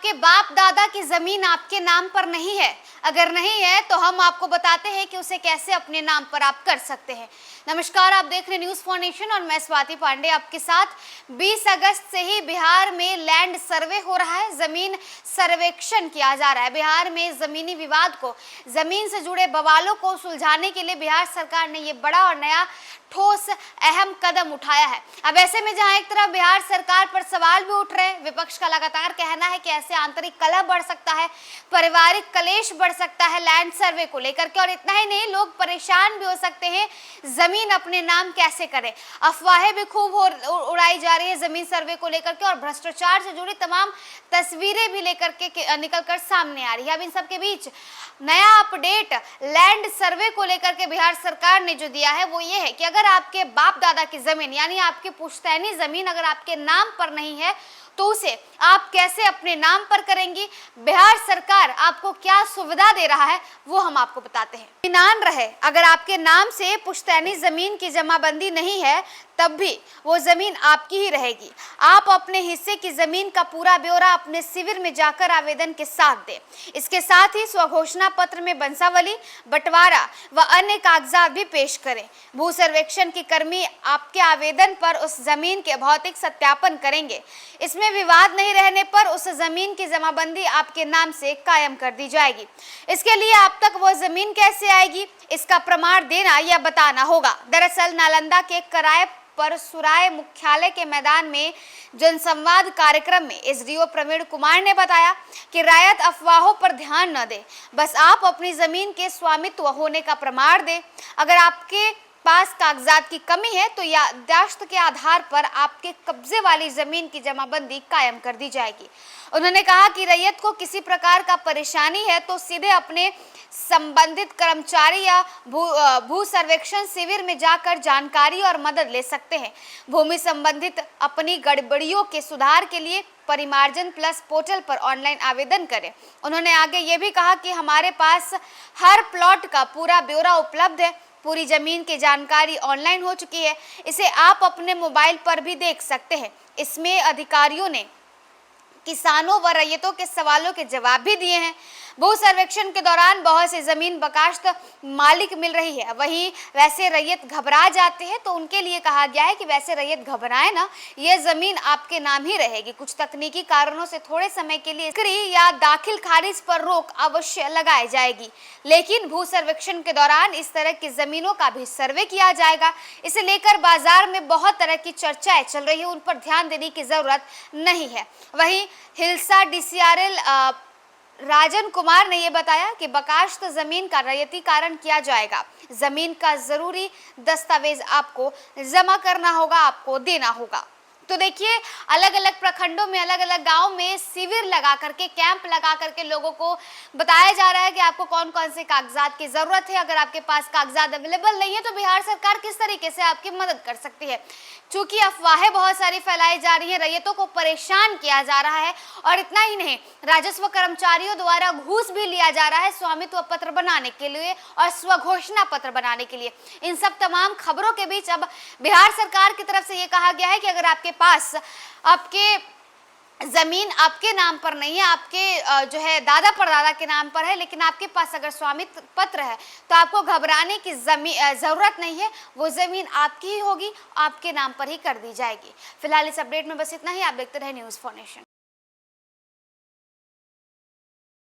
आपके बाप दादा की जमीन आपके नाम पर नहीं है, अगर नहीं है तो हम आपको बताते हैं कि उसे कैसे अपने नाम पर आप कर सकते हैं। नमस्कार, आप देख रहे हैं न्यूज़ फॉर नेशन और मैं स्वाति पांडे आपके साथ। 20 अगस्त से ही बिहार में लैंड सर्वे हो रहा है, जमीन सर्वेक्षण किया जा रहा है। बिहार में जमीनी विवाद को, जमीन से जुड़े बवालों को सुलझाने के लिए बिहार सरकार ने ये बड़ा और नया ठोस अहम कदम उठाया है। अब ऐसे में जहां एक तरफ बिहार सरकार पर सवाल भी उठ रहे हैं, विपक्ष का लगातार कहना है कि ऐसे आंतरिक कलह बढ़ सकता है, पारिवारिक कलेश बढ़ सकता है लैंड सर्वे को लेकर के, और इतना ही नहीं लोग परेशान भी हो सकते हैं जमीन अपने नाम कैसे करें। अफवाहें भी खूब उड़ाई जा रही है जमीन सर्वे को लेकर के, और भ्रष्टाचार से जुड़ी तमाम तस्वीरें भी लेकर के निकल कर सामने आ रही है। अब इन सब के बीच नया अपडेट लैंड सर्वे को लेकर के बिहार सरकार ने जो दिया है वो ये है कि अगर आपके बाप दादा की जमीन यानी आपकी पुश्तैनी जमीन अगर आपके नाम पर नहीं है तो उसे आप कैसे अपने नाम पर करेंगी, बिहार सरकार आपको क्या सुविधा दे रहा है वो हम आपको बताते हैं। इत्मीनान रहे, अगर आपके नाम से पुश्तैनी जमीन की जमाबंदी नहीं है तब भी वो जमीन आपकी ही रहेगी। आप अपने हिस्से की जमीन का पूरा ब्यौरा अपने शिविर में जाकर आवेदन के साथ दें। इसके साथ ही स्वघोषणा पत्र में वंशावली, बंटवारा व अन्य कागजात भी पेश करें। भू सर्वेक्षण के कर्मी आपके आवेदन पर उस जमीन के भौतिक सत्यापन करेंगे। इसमें विवाद नहीं रहने पर उस जमीन की जमाबंदी आपके नाम से कायम कर दी जाएगी। इसके लिए आप तक वो जमीन कैसे आएगी, इसका प्रमाण देना या बताना होगा। दरअसल नालंदा के कराए पर सुराय मुख्यालय के मैदान में जनसंवाद कार्यक्रम में एसडीओ प्रवीण कुमार ने बताया कि रायत अफवाहों पर ध्यान न दे, बस आप अपनी जमीन के स्वामित्व होने का प्रमाण दें। अगर आपके पास कागजात की कमी है तो याददाश्त के आधार पर आपके कब्जे वाली जमीन की जमाबंदी कायम कर दी जाएगी। उन्होंने कहा कि रैयत को किसी प्रकार का परेशानी है तो सीधे अपने संबंधित कर्मचारी या भू सर्वेक्षण शिविर में जाकर जानकारी और मदद ले सकते हैं। भूमि संबंधित अपनी गड़बड़ियों के सुधार के लिए परिमार्जन प्लस पोर्टल पर ऑनलाइन आवेदन करें। उन्होंने आगे ये भी कहा कि हमारे पास हर प्लॉट का पूरा ब्यौरा उपलब्ध है, पूरी जमीन की जानकारी ऑनलाइन हो चुकी है, इसे आप अपने मोबाइल पर भी देख सकते हैं। इसमें अधिकारियों ने किसानों व रैयतों के सवालों के जवाब भी दिए हैं। भू सर्वेक्षण के दौरान बहुत से जमीन बकाश्त मालिक मिल रही है, वहीं वैसे रैयत घबरा जाते हैं तो उनके लिए कहा गया है कि वैसे रैयत घबराए ना, ये जमीन आपके नाम ही रहेगी। कुछ तकनीकी कारणों से थोड़े समय के लिए बिक्री या दाखिल खारिज पर रोक अवश्य लगाई जाएगी, लेकिन भू सर्वेक्षण के दौरान इस तरह की जमीनों का भी सर्वे किया जाएगा। इसे लेकर बाजार में बहुत तरह की चर्चाएं चल रही है, उन पर ध्यान देने की जरूरत नहीं है। वहीं हिलसा डीसीआरएल राजन कुमार ने यह बताया कि बकाश्त जमीन का रैयतीकरण किया जाएगा। जमीन का जरूरी दस्तावेज आपको जमा करना होगा, आपको देना होगा। तो देखिए, अलग अलग प्रखंडों में, अलग अलग गांव में शिविर लगा करके, कैंप लगा करके लोगों को बताया जा रहा है कि आपको कौन कौन से कागजात की जरूरत है। अगर आपके पास कागजात अवेलेबल नहीं है तो बिहार सरकार किस तरीके से आपकी मदद कर सकती है। चूंकि अफवाहें बहुत सारी फैलाई जा रही है, रैयतों को परेशान किया जा रहा है, और इतना ही नहीं, राजस्व कर्मचारियों द्वारा घूस भी लिया जा रहा है स्वामित्व पत्र बनाने के लिए और स्वघोषणा पत्र बनाने के लिए। इन सब तमाम खबरों के बीच अब बिहार सरकार की तरफ से ये कहा गया है कि अगर आपके पास आपके जमीन आपके नाम पर नहीं है, आपके जो है दादा परदादा के नाम पर है, लेकिन आपके पास अगर स्वामित्व पत्र है तो आपको घबराने की जरूरत नहीं है। वो जमीन आपकी ही होगी, आपके नाम पर ही कर दी जाएगी। फिलहाल इस अपडेट में बस इतना ही। आप देखते रहे न्यूज़ फॉर नेशन।